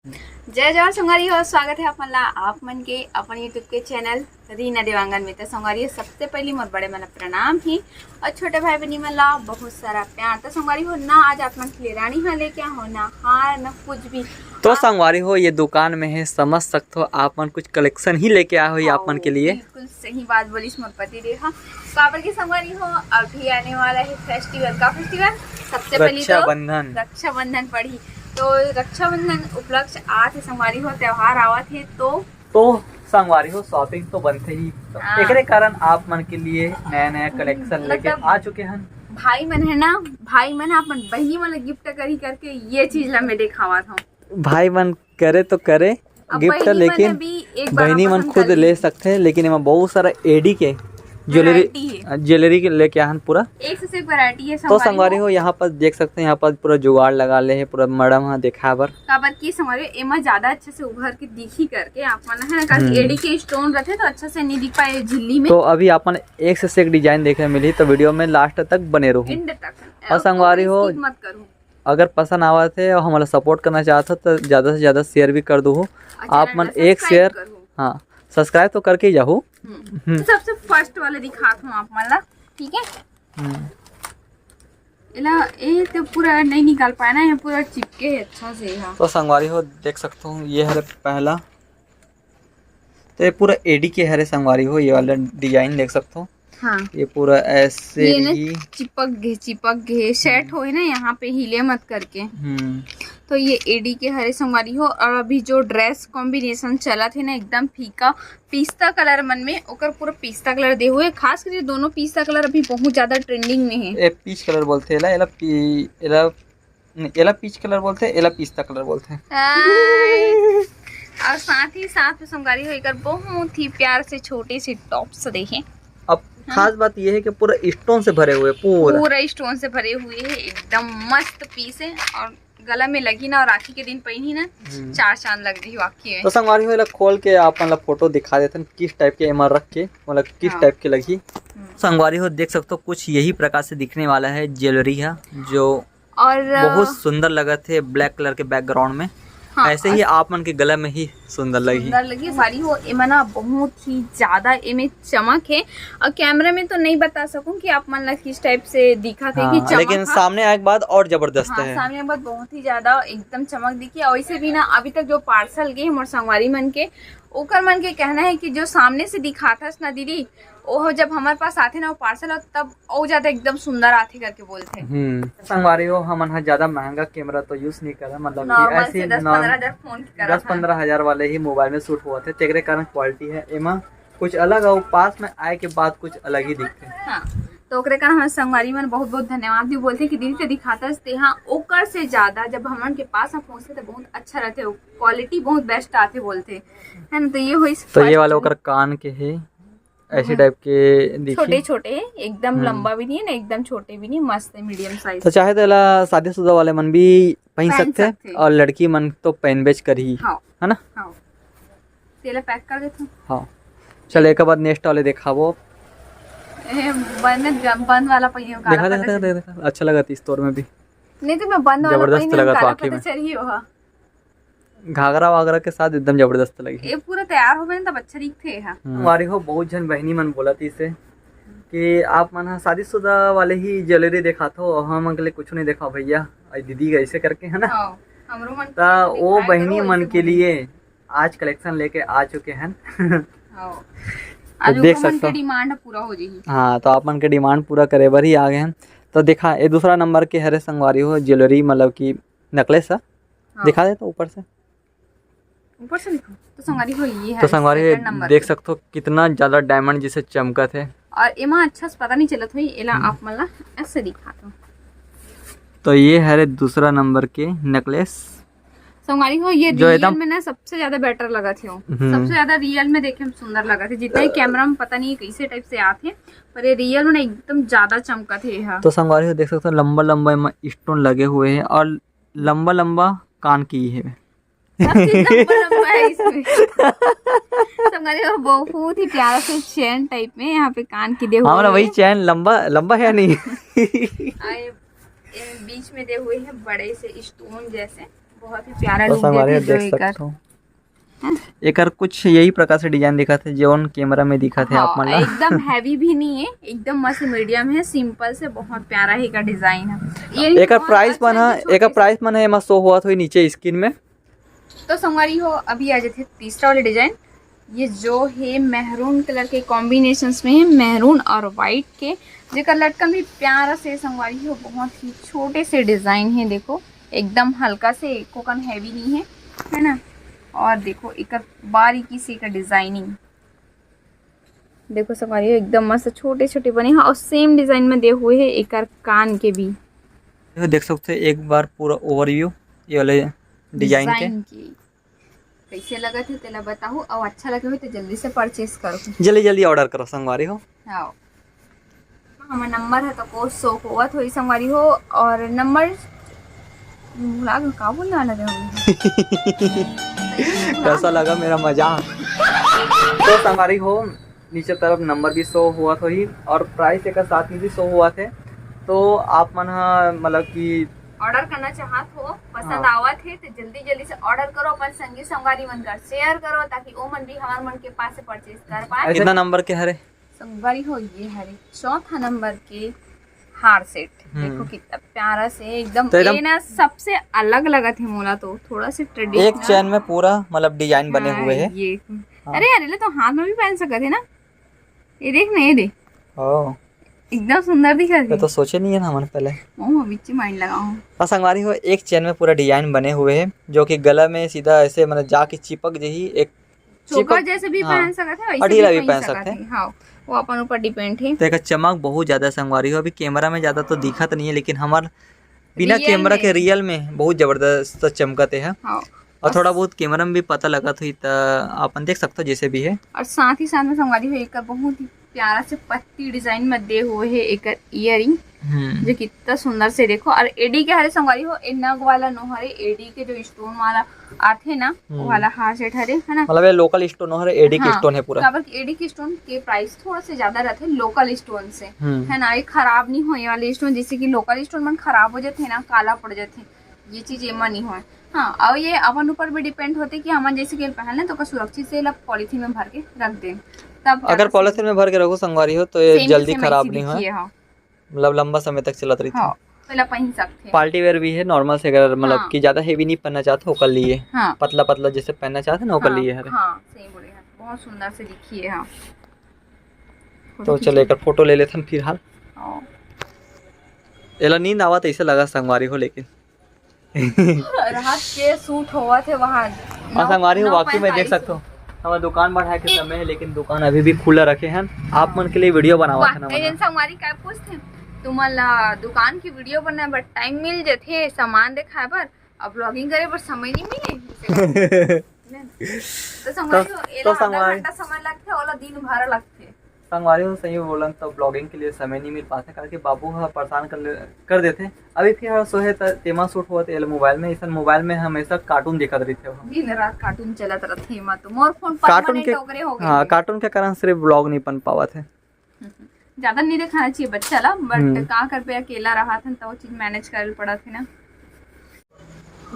जय जवाहर संगवारी हो। स्वागत है अपन ला आप मन के अपन यूट्यूब के चैनल रीना देवांगन में। तो संगवारी सबसे पहली मोर बड़े मन प्रणाम ही और छोटे भाई बहनी मन ला बहुत सारा प्यार। तो संगवारी हो ना आज आप मन के लिए रानी हाँ लेके हो ना हार न कुछ भी। तो संगवारी हो ये दुकान में है, समझ सकते हो आप मन कुछ कलेक्शन ही लेके आए हो आप मन के लिए। बिल्कुल सही बात बोलिस मोर पति देव। काबर की संगवारी हो अभी आने वाला है फेस्टिवल का फेस्टिवल सबसे पहली तो रक्षाबंधन पड़ी। तो रक्षाबंधन उपलक्ष्य आज संगवारी हो त्योहार आवत है तो संगवारी हो शॉपिंग तो बनते ही तो एकरे कारण आप मन के लिए नया नया कलेक्शन लेके आ चुके हैं। भाई मन है ना, भाई मन अपन बहनी मन गिफ्ट करी करके ये चीज ला मैं दिखावा था। भाई मन करे तो करे गिफ्ट, लेकिन बहनी मन खुद ले सकते हैं। लेकिन इसमें बहुत सारा एडी के ज्वेलरी के लेके आए पूरा एक से एक वैरायटी है। तो संगवारी हो यहाँ पर देख सकते हैं, यहाँ पर पूरा जुगाड़ लगा ले है पूरा मैडम हाँ देखा बर काबर की संगवारी एमा ज्यादा अच्छे से उभर के दिखी करके आप मन है ना एडी के स्टोन रहते तो अच्छा से नहीं दिख पाए झिल्ली में। तो अभी अपन एक से एक डिजाइन देखने मिली तो वीडियो में लास्ट तक बने रहो। और संगवारी हो मत करो, अगर पसंद आवा थे और हमारा सपोर्ट करना चाहते तो ज्यादा से ज्यादा शेयर भी कर दो। आप मन एक शेयर हाँ सब्सक्राइब तो करके ही जाओ। तो सबसे फर्स्ट वाले दिखाता हूँ आप मन ला, ठीक है। इला ये तो पूरा नहीं निकाल पाया ना, ये पूरा चिपके है अच्छा से यहाँ। तो संगवारी हो देख सकते हो ये है पहला, तो ये पूरा एडी के हरे संगवारी हो ये वाला डिजाइन देख सकते हो। हाँ ये पूरा ऐसे ही चिपक गए सेट हो ना यहाँ पे हिले मत करके। तो ये एडी के हरे संगवारी हो। और अभी जो ड्रेस कॉम्बिनेशन चला थे ना एकदम फीका पिस्ता कलर मन में ओकर पूरा पिस्ता कलर दे हुए, खास करके दोनों पिस्ता कलर अभी बहुत ज्यादा ट्रेंडिंग में है। ये पीच कलर बोलते हैं, एला पीच कलर बोलते हैं, एला पिस्ता कलर बोलते हैं। और साथ ही साथ संगवारी हो एक बहुत ही प्यार से छोटे से टॉप्स देखे। अब खास बात यह है कि पूरा स्टोन से भरे हुए पूरा स्टोन से भरे हुए है, एकदम मस्त पीस है। और गला में लगी ना और राखी के दिन पहनी ना चार चांद लग रही वाकई में। तो संगवारी हो खोल के आप मतलब फोटो दिखा देते हैं किस टाइप के एमआर रख के मतलब किस टाइप के लगी। संगवारी हो देख सकते हो कुछ यही प्रकार से दिखने वाला है ज्वेलरी है जो और बहुत सुंदर लगा थे ब्लैक कलर के बैकग्राउंड में। हाँ, ऐसे ही आप मन के गला में ही सुंदर लगी साड़ी हो। एमना बहुत ही ज्यादा एमे चमक है और कैमरे में तो नहीं बता सकूं कि आप मन ला किस टाइप से दिखा थे। कि लेकिन सामने आए के बाद और जबरदस्त है। सामने के बाद बहुत ही ज्यादा एकदम चमक दिखी। और वैसे भी ना अभी तक जो पार्सल गए हमारे संगवारी मन के ओकर मन के कहना है कि जो सामने से दिखाता ना दीदी वो जब हमारे पास आते ना वो पार्सल तब और ज्यादा एकदम सुंदर आते करके बोलते। संगवारी हो हम ज्यादा महंगा कैमरा तो यूज नहीं कर रहा, मतलब कि ऐसे 10-15 हजार वाले ही मोबाइल में शूट हुआ थे। तेरे कारण क्वालिटी है एमा कुछ अलग और पास में आए के बाद कुछ अलग ही दिखते हैं। हाँ, तो ओकरे कारण हमारे संगवारी मन बहुत बहुत धन्यवाद भी बोलते कि दीदी से दिखाता थे। हाँ ओकर से ज्यादा जब हमन के पास पहुँचते तो बहुत अच्छा रहते, क्वालिटी बहुत बेस्ट आते बोलते है ना। तो ये हुई तो ये वाले ओकर कान के है ऐसे टाइप के छोटे छोटे एकदम लंबा भी नहीं है ना एकदम छोटे भी नहीं, मस्त है मीडियम साइज। तो चाहे तो शादीशुदा वाले मन भी पहन सकते हैं और लड़की मन तो पहन बेच कर ही है ना। तेला पैक कर देता हूँ। हाँ चल एक बाद नेक्स्ट वाले दिखाओ। बंद वाला पहिया देखा अच्छा लगा था स्टोर में भी। नहीं तो मैं बंद वाला जबरदस्त लगा वाकई में, घाघरा वागरा के साथ एकदम जबरदस्त लगी। ये पूरा तैयार हो गए तब अच्छा दिखते हैं। हमारी हो बहुत जन बहनी मन बोला थी इसे कि आप मन शादीशुदा वाले ही ज्वेलरी देखा तो हम अगले कुछ नहीं देखा भैया दीदी ऐसे करके है ना। तो वो बहनी मन के लिए आज कलेक्शन लेके आ चुके हैं। तो देख सकते हो डिमांड पूरा हो जाएगी। हाँ तो आप मन के डिमांड पूरा करे बर ही आ गए हैं। तो देखा ये दूसरा नंबर के हरे संगवारी हो ज्वेलरी मतलब की नेकलेस है। दिखा दे तो ऊपर से दिखो। तो संगवारी हो ये है, तो संगवारी देख सकते हो कितना ज्यादा डायमंड जिसे चमकत है। और एमा अच्छा से पता नहीं चलत हुई एला आप मला ऐसे दिखाता हूं। तो ये है दूसरा नंबर के नेकलेस संगवारी हो। ये रियल में ना सबसे ज्यादा बेटर लगा थे, सबसे ज्यादा रियल में देखे में सुंदर लगा थे। जितने कैमरा में पता नहीं कैसे टाइप से आते पर ये रियल में एकदम ज्यादा चमका थे। तो संगवारी हो देख सकते हो लंबा लंबा स्टोन लगे हुए हैं और लंबा लंबा कान की है। बहुत ही प्यारा से चैन टाइप में यहाँ पे कान की दे हुए। हमारा वही चैन लंबा है नहीं बीच में दे हुए हैं बड़े से स्टोन जैसे बहुत ही प्यारा तो लुक संगवारी हो देते देख सकते हो एकर कुछ यही प्रकार से डिजाइन दिखा थे जोन कैमरा में दिखा थे आप मन ला। एकदम हैवी भी नहीं है, एकदम मस्त मीडियम है, सिंपल से बहुत प्यारा ही का डिजाइन है। ये एकर प्राइस मन है एमा शो हुआ थोड़ी नीचे स्क्रीन में। तो संगवारी हो अभी आ जाते तीसरा वाला डिजाइन। ये जो है मैरून कलर के कॉम्बिनेशंस में है, मैरून और वाइट के, जेकर लटकन भी प्यारा से संगवारी हो, बहुत ही छोटे से डिजाइन है। देखो एकदम हल्का से, कोकन हैवी नहीं है ना। और देखो एक बारीकी से का डिजाइनिंग देखो संगवारी हो, एकदम मस्त छोटे छोटे बने हैं और सेम डिजाइन में दे हुए हैं एक कान के भी। देख सकते हैं एक बार पूरा ओवरव्यू ये वाले डिजाइन के कैसे लगा थे तेला बताओ, और अच्छा लगे हो तो जल्दी से परचेस करो, जल्दी ऑर्डर करो संगवारी हो। हाँ हमारा नंबर है तो कोर्स शो हुआ थोड़ी संगवारी हो, और नंबर भुला गए का बोलने वाला थे कैसा लगा मेरा मजाक। तो संगवारी हो नीचे तरफ नंबर भी शो हुआ था ही, और प्राइस एक साथ में भी शो हुआ थे। तो आप मन मतलब कि ऑर्डर करना चाहत हो, पसंद आवत है तो जल्दी से ऑर्डर करो, अपन संगी संगवारी मन कर शेयर करो, ताकि वो मन भी हमारे मन के पास से परचेज कर पाए। कितना नंबर के हरे संगवारी हो ये हरे चौथा नंबर के हार सेट। देखो कितना प्यारा से एकदम, तो ये ना सबसे अलग लगा थे मोला, तो थोड़ा से ट्रेडिशनल एक चैन में पूरा मतलब डिजाइन बने हुए हैं ये। अरे अरे तो हाथ में भी पहन सकते थे ना, ये देख ना, ये देख एकदम सुंदर दिख रहा है। तो सोचे नहीं है ना हमने पहले, बीच माइंड लगाऊं। और संगवारी हो एक चैन में पूरा डिजाइन बने हुए हैं, जो कि गला में सीधा ऐसे मतलब जाके चिपक जही एक चोकर जैसे भी पहन सकते हैं, अढ़ीला भी पहन सकते हैं। हाँ वो अपन ऊपर डिपेंड है। तो एक चमक बहुत ज्यादा संगवारी हो, अभी कैमरा में ज्यादा तो दिखत नहीं है, लेकिन हमार बिना कैमरा के रियल में बहुत जबरदस्त चमकते हैं। और थोड़ा बहुत कैमरा में भी पता लगा तो अपन देख सकते हो जैसे भी है। और साथ ही साथ में संगवारी हो एक बहुत ही प्यारा से पत्ती डिजाइन में दे हुए है एक इयरिंग, जो कितना सुंदर से देखो। और एडी के हरे संगवारी हो नग वाला नो हरे, एडी के जो स्टोन वाला आते ना वो वाला हार सेट हरे है ना, मतलब ये लोकल स्टोन हरे, एडी के स्टोन है पूरा। काबर एडी के स्टोन के प्राइस थोड़ा से ज्यादा रहते हैं लोकल स्टोन से, है ना। ये खराब नहीं होने वाले स्टोन, जैसे कि लोकल स्टोन मन खराब हो जाते ना, काला पड़ जाते, ये चीज एमा नहीं हो। हाँ और ये अपन ऊपर भी डिपेंड होते कि हम जैसे कि पहन तो सुरक्षित से पॉलिथीन में भर के रख दें, तब अगर पॉलिथीन में भर के रखो संगवारी हो तो ये जल्दी खराब नहीं हो, मतलब लंबा समय तक चलत रही है। पहला पहन सकते, पार्टी वेयर भी है नॉर्मल से, अगर मतलब कि ज्यादा हेवी नहीं पहनना चाहते ओकर लिए, पतला पतला जैसे पहनना चाहते ना ओकर लिए है। सही बोले हैं, बहुत सुंदर से दिखी है। तो चलो एक फोटो ले लेते हैं फिलहाल। एला नींद आवत ऐसे लगा संगवारी हो, लेकिन रात के सूट हुआ थे वहाँ संगवारी हो। वाकई में देख सकते हो हमारा दुकान बढ़ाए के समय है, लेकिन दुकान अभी भी खुला रखे हैं। आप मन के लिए वीडियो बनावा था ना, संगवारी क्या पूछते तुम्हारा दुकान की वीडियो बनाए बर टाइम मिल जाते, सामान दिखाए बर, अब ब्लॉगिंग करे बर समय नहीं मिले। तो संगवारी समय लगते ओला दिन भर लगते। संगवारी हो सही बोलन तो ब्लॉगिंग के लिए समय नहीं मिल पाते, कारण कि बाबू परेशान कर देते। अभी फिर सोहे तेमा शूट हुआ थे मोबाइल में, इस मोबाइल में हमेशा कार्टून देखत रही थे, दिन रात कार्टून चलत रहते। तो मोर फोन कार्टून के हाँ कार्टून के कारण सिर्फ ब्लॉग नहीं बन पावा थे। ज्यादा नहीं दिखाना चाहिए बच्चा ला, बट का कर पे अकेला रहा था तो वो चीज मैनेज कर पड़ा थी ना।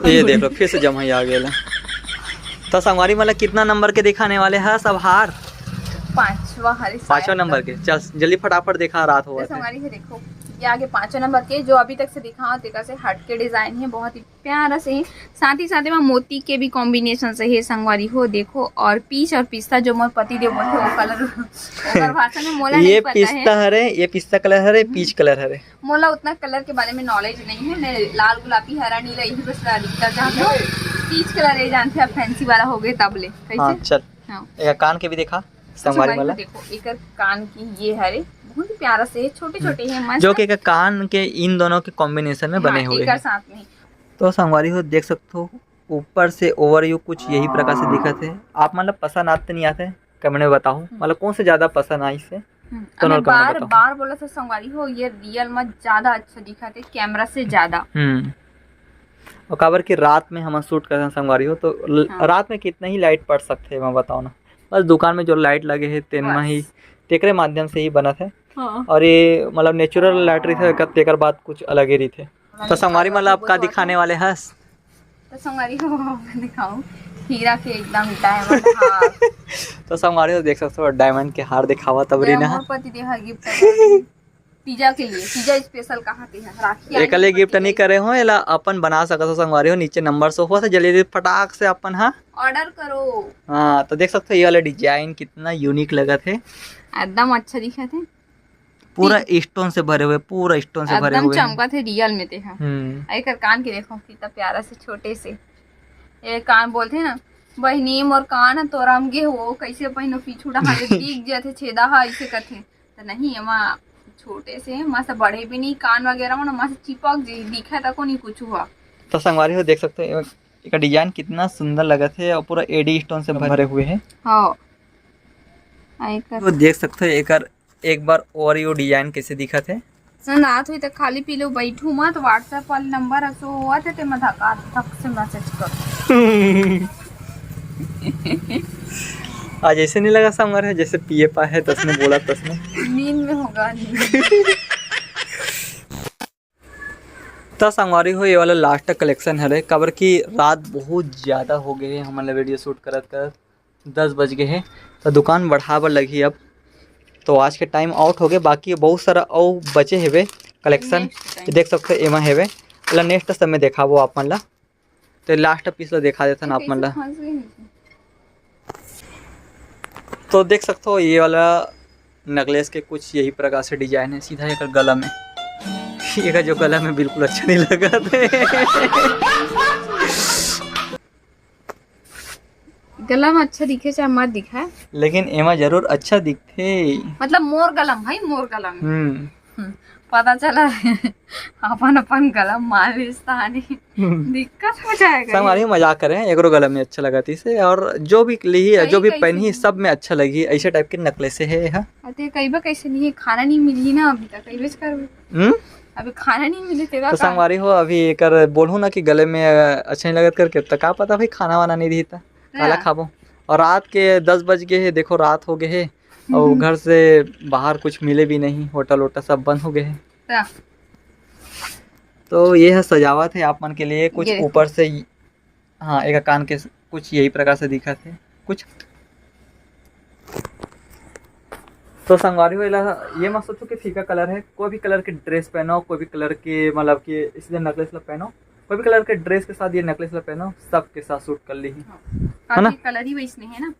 ये देख लो फिर से जमा आ गया। तो संगवारी मतलब कितना नंबर के दिखाने वाले हैं सब हार? पांचवा नंबर के। चल जल्दी फटाफट दिखा, रात हो संगवारी है। देखो ये आगे 5 नंबर के जो अभी तक से दिखाओ तेका से हट के डिजाइन है, बहुत ही प्यारा से है। साथ ही में मोती के भी कॉम्बिनेशन से है संगवारी हो। देखो और पीच और पिस्ता जो मोर पति देव बोलते वो कलर ओकर भाषा में मोला नहीं पता है। ये पिस्ता हरे, ये पिस्ता कलर हरे, पीच कलर हरे। मोला उतना कलर के बारे में नॉलेज नहीं है, मैं लाल गुलाबी हरा नीला यही बस दिखता जानते हो। पीच कलर ये जानते हैं, फैंसी वाला हो गए तबले कैसे। चल एक कान के भी दिखा संगवारी वाला। देखो एक कान की ये हरे बहुत ही प्यारा से छोटे छोटे हैं मस्त, जो कि कान के इन दोनों के कॉम्बिनेशन में बने हुए हैं साथ में। तो संगवारी हो देख सकते हो ऊपर से ओवरव्यू कुछ यही प्रकार से दिखत है। आप मतलब पसंद आते नहीं आते कमेंट में बताओ, मतलब कौन से ज्यादा पसंद आई से। तो बार बोला था संगवारी हो ये रियल में ज्यादा अच्छा दिखाते कैमरा से ज्यादा। और काबर की रात में हम शूट करते हैं संगवारी हो, तो रात में कितना ही लाइट पड़ सकते हैं मैं बताओ ना। बस दुकान में जो लाइट लगे है तेनमा ही तेकरे माध्यम से ही बना थे। और ये मतलब नेचुरल लाइट रही थे, तेकर बाद कुछ अलग ही रही थे। तो संगवारी मतलब आपका दिखाने वाले हस तो संगवारी हो मैं दिखाऊं हीरा के एकदम डायमंड हार। तो संगवारी हो देख सकते हो डायमंड के हार दिखावा तबरी ना मोर पति देहा गिफ्ट तीजा के लिए, तीजा स्पेशल कहाँ पे है राखी आई एकले गिफ्ट नहीं करे हो एला अपन बना सकत हो संगवारी हो। नीचे नंबर शो हुआ था, जल्दी फटाक से अपन हाँ ऑर्डर करो। हाँ तो देख सकते हो ये वाला डिजाइन कितना यूनिक लगा थे, एकदम अच्छा दिखा थे, पूरा स्टोन से भरे हुए, पूरा स्टोन से भरे एकदम हुए। चमका थे रियल में थे। हाँ एकर कान के देखो कितना प्यारा से छोटे से ये कान बोलते ना बहनी मोर कान तोरा हम गे हो कैसे पहनो पीछू डहा दिख जाते छेदा हा ऐसे करते तो नहीं एमा छोटे से मस्त बड़े भी नहीं कान वगैरह में मस्त चिपक जी दिखा तक नहीं कुछ हुआ। तो संगवारी हो देख सकते हो इसका डिजाइन कितना सुंदर लगा थे और पूरा एडी स्टोन से भरे हुए हैं। हाँ तो देख सकते हो एक बार और ये डिजाइन कैसे दिखा थे। रात हुई तो खाली पी लो बैठू मत व्हाट्सएप वाले नंबर असो हुआ थे ते मैं धक्का धक से मैसेज कर। आज ऐसे नहीं लगा संगवारी है जैसे पिए पा है तसने बोला तसने नींद में होगा नींद। तो संगवारी हो ये वाला लास्ट कलेक्शन है कबर की रात बहुत ज़्यादा हो गए हैं, हमारे वीडियो शूट करत 10 बज गए हैं तो दुकान बढ़ावर लगी अब। तो आज के टाइम आउट हो गए, बाकी बहुत सारा और बचे हेवे कलेक्शन देख सकते एमा हेवे ला नेक्स्ट समय देखा वो आप मन ला। तो लास्ट पीस ला दिखा देता ना आप मन ला। तो देख सकते हो ये वाला नेकलेस के कुछ यही प्रकार से डिजाइन है, सीधा एक गला में ये जो गला में बिल्कुल अच्छा नहीं लगा थे। गला में अच्छा दिखे चाहे मत दिखाए लेकिन एमा जरूर अच्छा दिखते, मतलब मोर गलम भाई मोर गलम पता चला अपन अपन गलम मालिस्तानी दिक्कत हो जाएगा। संगवारी मजाक करे हैं एकरो गला में अच्छा लगा थी से और जो भी ली है जो भी पहनी सब में अच्छा लगी ऐसे टाइप के नेकलेस है। हाँ अते कई बार कैसे नहीं खाना नहीं मिली ना अभी तक कई बेच कर अभी खाना नहीं मिले तेरा तो संगवारी हो अभी कर बोलूँ ना कि गले में अच्छा नहीं लगत करके तो का पता भाई खाना वाना नहीं दी था काला खाबो। और रात के 10 बज गए है, देखो रात हो गए है और घर से बाहर कुछ मिले भी नहीं, होटल वोटल सब बंद हो गए हैं। तो ये है सजावट है आप मन के लिए कुछ ऊपर से। हाँ एक कान के कुछ यही प्रकार से दिखा थे कुछ। तो संगवारी हो ये मत सोचो कि फीका कलर है, कोई भी कलर के ड्रेस पहनो, कोई भी कलर के मतलब कि इसलिए नेकलेस पहनो, कोई भी कलर के ड्रेस के साथ ये नेकलेस पहनो सबके साथ सूट कर ली है ना, कलर ही वैसने है ना।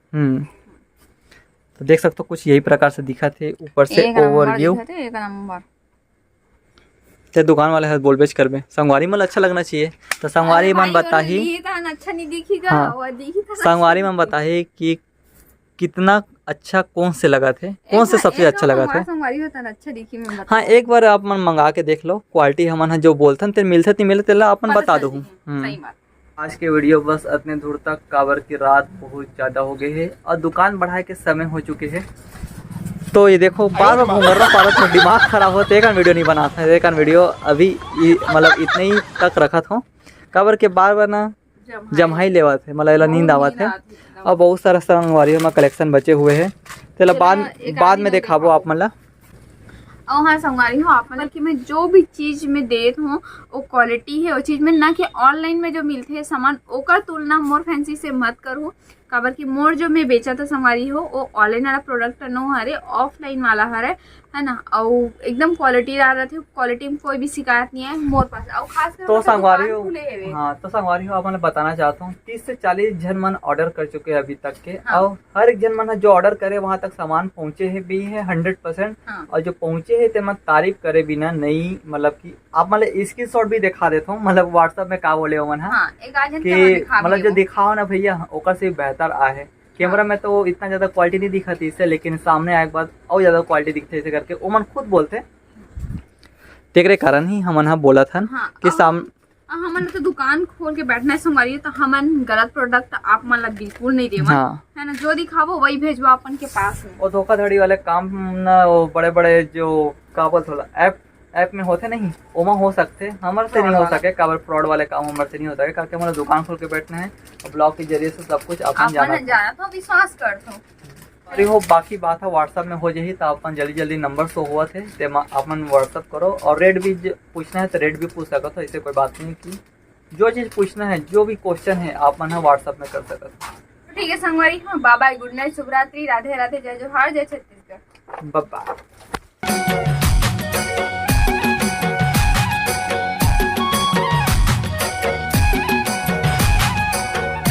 तो देख सकते हो कुछ यही प्रकार से दिखा थे ऊपर से ओवरव्यू। ते दुकान वाले है बोल बेच करबे संगवारी मन अच्छा लगना चाहिए। तो संगवारी मन बताही अच्छा नहीं दिखेगा वो दिखी था संगवारी मन बताही कि कितना अच्छा कौन से लगा थे, कौन से सबसे अच्छा लगा था। संगवारी होता अच्छा दिखी मैं बता। हाँ एक बार आप मन मंगा के देख लो, क्वालिटी हमन जो बोलथन ते मिलथे नहीं मिलथे ला अपन बता दो। आज के वीडियो बस इतने दूर तक, काबर की रात बहुत ज़्यादा हो गई है और दुकान बढ़ाए के समय हो चुके हैं। तो ये देखो बार बार घूम रहा पारत में दिमाग खराब होता है, वीडियो नहीं बनाता है, एक वीडियो अभी मतलब इतने ही तक रखा था काबर के बार बार ना जमहाई लेवा थे मतलब नींद आवा थे और बहुत सारा संगवारी में कलेक्शन बचे हुए हैं। तो बाद में दिखाबो आप मतलब। और हाँ संगवारी हो आप मतलब कि मैं जो भी चीज में देत हूँ वो क्वालिटी है वो चीज में, ना कि ऑनलाइन में जो मिलते हैं सामान ओकर तुलना मोर फैंसी से मत करूँ। काबर की मोर जो मैं बेचा था संगवारी हो वो ऑनलाइन वाला प्रोडक्ट नो हरे ऑफलाइन वाला हरे है ना, और एकदम क्वालिटी रहा थे, क्वालिटी में कोई भी शिकायत नहीं है मोर पास। और खास कर तो संगवारी हो हाँ तो संगवारी हो आप मैं बताना चाहता हूँ 30 से 40 जन मन ऑर्डर कर चुके हैं अभी तक के। हाँ। और हर एक जन मन जो ऑर्डर करे वहाँ तक सामान पहुँचे है भी है 100%। हाँ। और जो पहुँचे है तो मैं तारीफ करे बिना नहीं मतलब की आप मतलब स्क्रीनशॉट भी दिखा देता हूँ, मतलब व्हाट्सएप में का बोले मन की मतलब जो दिखाओ ना भैया ओकर से बेहतर आए। कैमरा में तो इतना ज़्यादा क्वालिटी नहीं दिखाती इससे, लेकिन सामने आए के बाद और ज़्यादा क्वालिटी दिखते ऐसे करके वो मन खुद बोलते देख रहे कारण ही हम बोला था। हाँ, कि सामने हमन तो दुकान खोल के बैठना है संगवारी तो हमन गलत प्रोडक्ट आप मन बिल्कुल नहीं देवा। हाँ। है ना, जो दिखावो वही भेजवा अपन के पास में। और धोखाधड़ी वाले काम ना वो बड़े बड़े जो काबल थोड़ा ऐप में होते नहीं ओमा हो सकते, हमारे से नहीं हो सके। काबर फ्रॉड वाले काम हमारे से नहीं हो सके क्योंकि हमारा दुकान खोल के बैठना है और ब्लॉग के जरिए से सब कुछ अपन जाना तो विश्वास करता हूँ। अरे हो बाकी बात है व्हाट्सएप में हो जाही तो अपन जल्दी नंबर शो हुआ थे ते अपन व्हाट्सएप करो और रेट भी पूछना है तो रेट भी पूछ सको, तो ऐसे कोई बात नहीं कि जो चीज पूछना है, जो भी क्वेश्चन है आप मन व्हाट्सएप में कर सकते हो। ठीक है संगवारी, हाँ बाय बाय, गुड नाइट, शुभ रात्रि, राधे राधे, जय जोहार, जय छत्तीसगढ़, बाय बाय।